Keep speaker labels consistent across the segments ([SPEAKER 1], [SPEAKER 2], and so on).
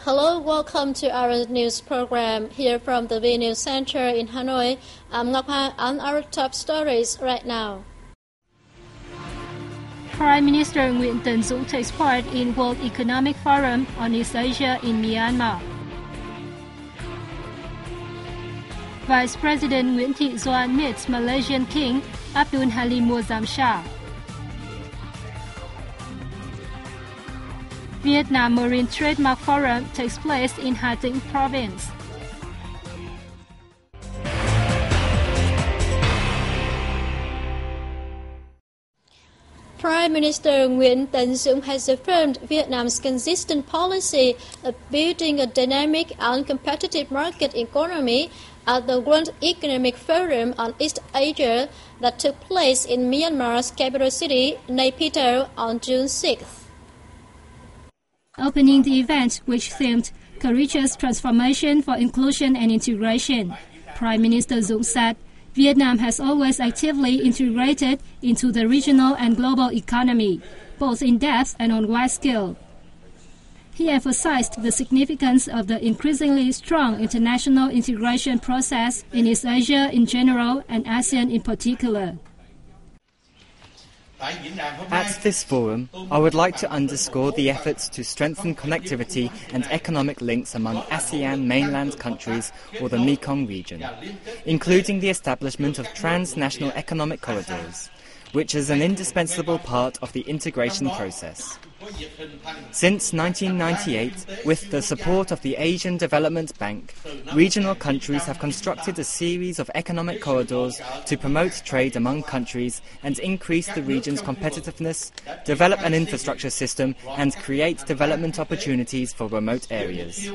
[SPEAKER 1] Hello, welcome to our news program here from the VNA Center in Hanoi. I'm Ngọc Hoa on our top stories right now.
[SPEAKER 2] Prime Minister Nguyễn Tấn Dũng takes part in World Economic Forum on East Asia in Myanmar. Vice President Nguyễn Thị Doan meets Malaysian King Abdul Halim Muazzam Shah. Vietnam Marine Trademark Forum takes place in Hà Tĩnh Province.
[SPEAKER 1] Prime Minister Nguyễn Tấn Dũng has affirmed Vietnam's consistent policy of building a dynamic and competitive market economy at the World Economic Forum on East Asia that took place in Myanmar's capital city, Nay Pyi Taw, on June 6th.
[SPEAKER 2] Opening the event, which themed Courageous Transformation for Inclusion and Integration, Prime Minister Dũng said, Vietnam has always actively integrated into the regional and global economy, both in depth and on wide scale. He emphasized the significance of the increasingly strong international integration process in East Asia in general and ASEAN in particular.
[SPEAKER 3] At this forum, I would like to underscore the efforts to strengthen connectivity and economic links among ASEAN mainland countries or the Mekong region, including the establishment of transnational economic corridors, which is an indispensable part of the integration process. Since 1998, with the support of the Asian Development Bank, regional countries have constructed a series of economic corridors to promote trade among countries and increase the region's competitiveness, develop an infrastructure system, and create development opportunities for remote areas.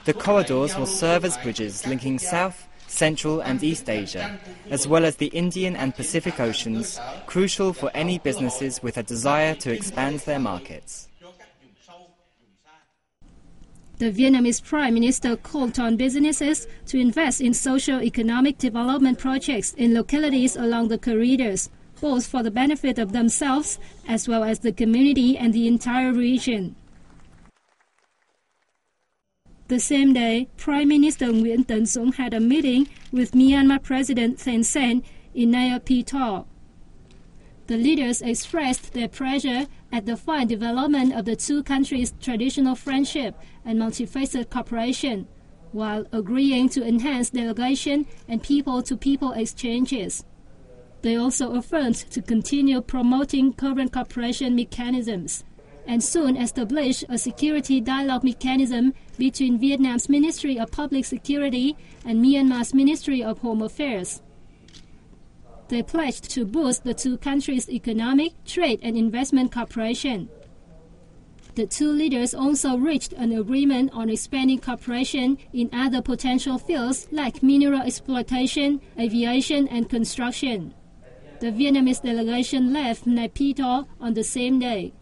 [SPEAKER 3] The corridors will serve as bridges linking South, Central and East Asia, as well as the Indian and Pacific Oceans, crucial for any businesses with a desire to expand their markets.
[SPEAKER 2] The Vietnamese Prime Minister called on businesses to invest in socio-economic development projects in localities along the corridors, both for the benefit of themselves as well as the community and the entire region. The same day, Prime Minister Nguyễn Tấn Dũng had a meeting with Myanmar President Thein Sein in Nay Pyi Taw. The leaders expressed their pleasure at the fine development of the two countries' traditional friendship and multifaceted cooperation, while agreeing to enhance delegation and people-to-people exchanges. They also affirmed to continue promoting current cooperation mechanisms and soon establish a security dialogue mechanism between Vietnam's Ministry of Public Security and Myanmar's Ministry of Home Affairs. They pledged to boost the two countries' economic, trade and investment cooperation. The two leaders also reached an agreement on expanding cooperation in other potential fields like mineral exploitation, aviation and construction. The Vietnamese delegation left Nay Pyi Taw on the same day.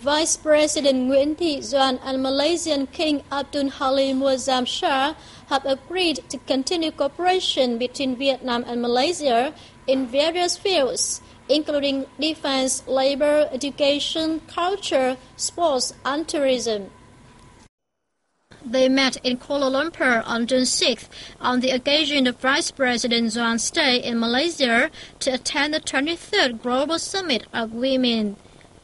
[SPEAKER 1] Vice President Nguyễn Thị Doan and Malaysian King Abdul Halim Muazzam Shah have agreed to continue cooperation between Vietnam and Malaysia in various fields, including defense, labor, education, culture, sports, and tourism. They met in Kuala Lumpur on June 6th on the occasion of Vice President Doan's stay in Malaysia to attend the 23rd Global Summit of Women.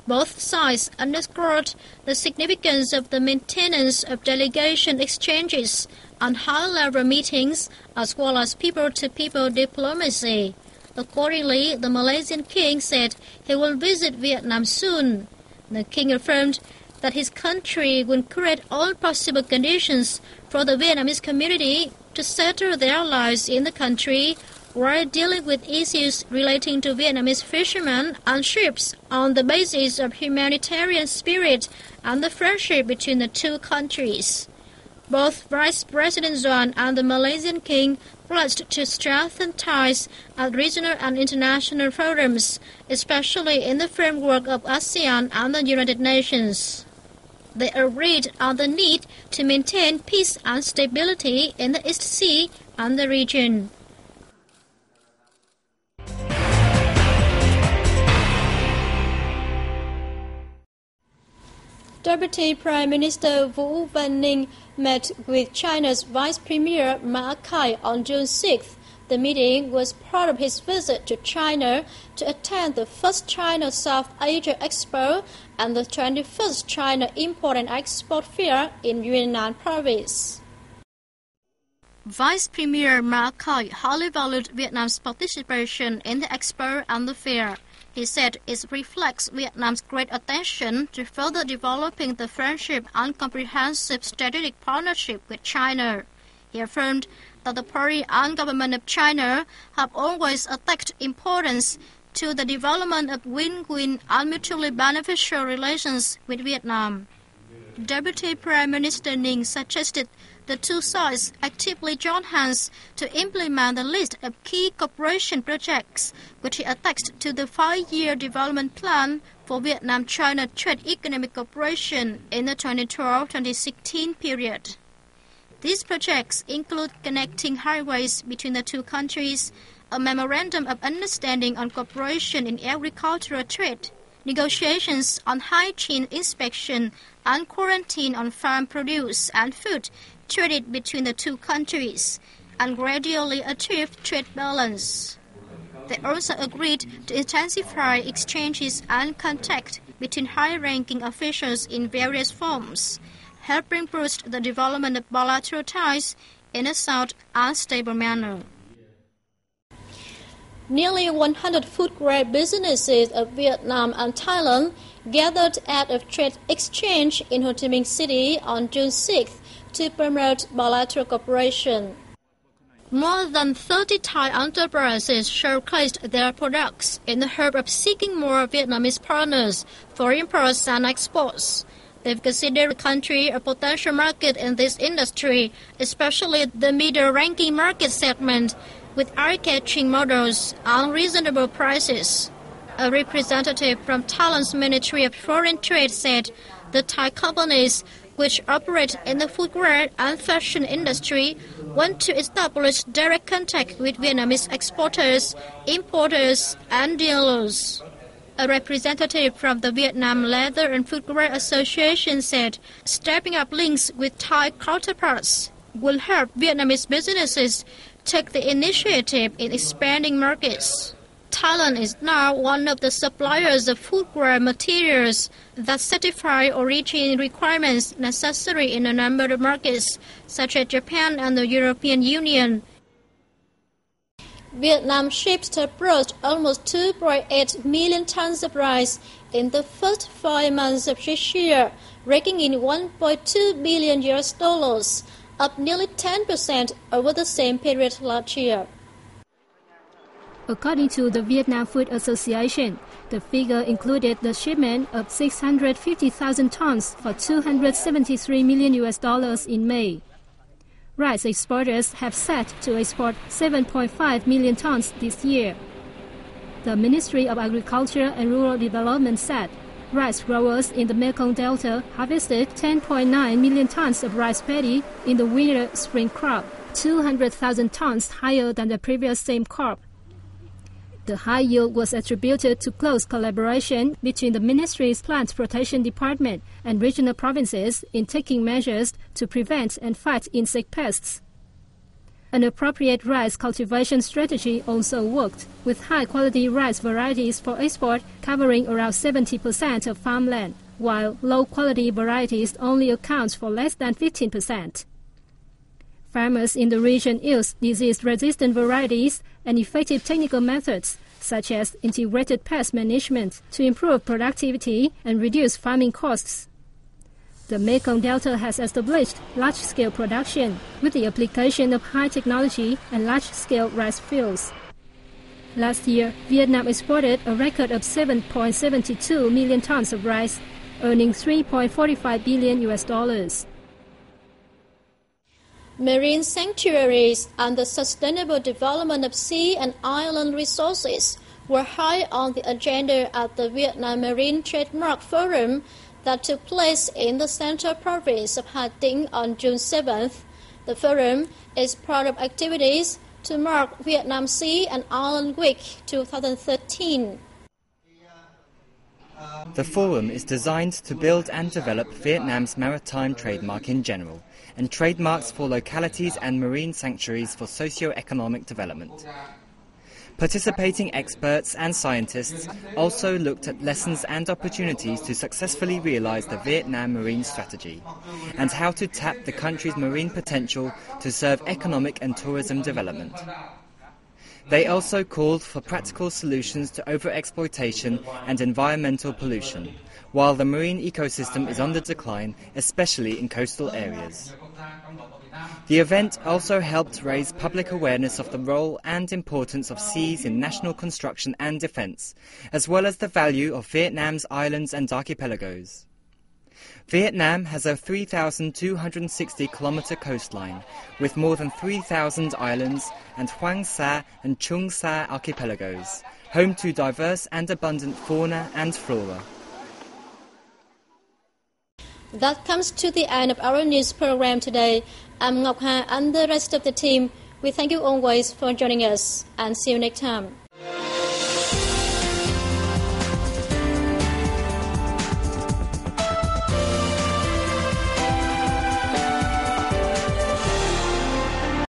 [SPEAKER 1] Both sides underscored the significance of the maintenance of delegation exchanges and high-level meetings as well as people-to-people diplomacy. Accordingly, the Malaysian king said he will visit Vietnam soon. The king affirmed that his country will create all possible conditions for the Vietnamese community to settle their lives in the country while dealing with issues relating to Vietnamese fishermen and ships on the basis of humanitarian spirit and the friendship between the two countries. Both Vice President Doan and the Malaysian King pledged to strengthen ties at regional and international forums, especially in the framework of ASEAN and the United Nations. They agreed on the need to maintain peace and stability in the East Sea and the region. Deputy Prime Minister Vũ Văn Ninh met with China's Vice Premier Ma Kai on June 6th. The meeting was part of his visit to China to attend the first China-South Asia Expo and the 21st China Import and Export Fair in Yunnan Province. Vice Premier Ma Kai highly valued Vietnam's participation in the expo and the fair. He said it reflects Vietnam's great attention to further developing the friendship and comprehensive strategic partnership with China. He affirmed that the party and government of China have always attached importance to the development of win-win and mutually beneficial relations with Vietnam. Deputy Prime Minister Ninh suggested the two sides actively join hands to implement the list of key cooperation projects which he attached to the 5-year development plan for Vietnam-China trade economic cooperation in the 2012-2016 period. These projects include connecting highways between the two countries, a memorandum of understanding on cooperation in agricultural trade, negotiations on hygiene inspection and quarantine on farm produce and food traded between the two countries, and gradually achieve trade balance. They also agreed to intensify exchanges and contact between high-ranking officials in various forms, helping boost the development of bilateral ties in a sound and stable manner. Nearly 100 food-grade businesses of Vietnam and Thailand gathered at a trade exchange in Ho Chi Minh City on June 6th to promote bilateral cooperation. More than 30 Thai enterprises showcased their products in the hope of seeking more Vietnamese partners for imports and exports. They've considered the country a potential market in this industry, especially the middle-ranking market segment, with eye-catching models and reasonable prices. A representative from Thailand's Ministry of Foreign Trade said the Thai companies which operate in the footwear and fashion industry want to establish direct contact with Vietnamese exporters, importers, and dealers. A representative from the Vietnam Leather and Footwear Association said stepping up links with Thai counterparts will help Vietnamese businesses take the initiative in expanding markets. Thailand is now one of the suppliers of footwear materials that satisfy origin requirements necessary in a number of markets, such as Japan and the European Union. Vietnam shipped abroad almost 2.8 million tons of rice in the first 5 months of this year, raking in $1.2 billion, up nearly 10% over the same period last year.
[SPEAKER 2] According to the Vietnam Food Association, the figure included the shipment of 650,000 tons for $273 million in May. Rice exporters have set to export 7.5 million tons this year. The Ministry of Agriculture and Rural Development said rice growers in the Mekong Delta harvested 10.9 million tons of rice paddy in the winter-spring crop, 200,000 tons higher than the previous same crop. The high yield was attributed to close collaboration between the ministry's plant protection department and regional provinces in taking measures to prevent and fight insect pests. An appropriate rice cultivation strategy also worked, with high-quality rice varieties for export covering around 70% of farmland, while low-quality varieties only account for less than 15%. Farmers in the region use disease-resistant varieties and effective technical methods, such as integrated pest management, to improve productivity and reduce farming costs. The Mekong Delta has established large-scale production with the application of high technology and large-scale rice fields. Last year, Vietnam exported a record of 7.72 million tons of rice, earning $3.45 billion.
[SPEAKER 1] Marine sanctuaries and the sustainable development of sea and island resources were high on the agenda at the Vietnam Marine Trademark Forum that took place in the central province of Hà Tĩnh on June 7th. The forum is part of activities to mark Vietnam Sea and Island Week 2013.
[SPEAKER 3] The forum is designed to build and develop Vietnam's maritime trademark in general, and trademarks for localities and marine sanctuaries for socio-economic development. Participating experts and scientists also looked at lessons and opportunities to successfully realize the Vietnam Marine Strategy and how to tap the country's marine potential to serve economic and tourism development. They also called for practical solutions to overexploitation and environmental pollution, while the marine ecosystem is on the decline, especially in coastal areas. The event also helped raise public awareness of the role and importance of seas in national construction and defence, as well as the value of Vietnam's islands and archipelagos. Vietnam has a 3,260-kilometre coastline, with more than 3,000 islands and Hoàng Sa and Trường Sa archipelagos, home to diverse and abundant fauna and flora.
[SPEAKER 1] That comes to the end of our news program today. I'm Ngọc Hà and the rest of the team. We thank you always for joining us and see you next time.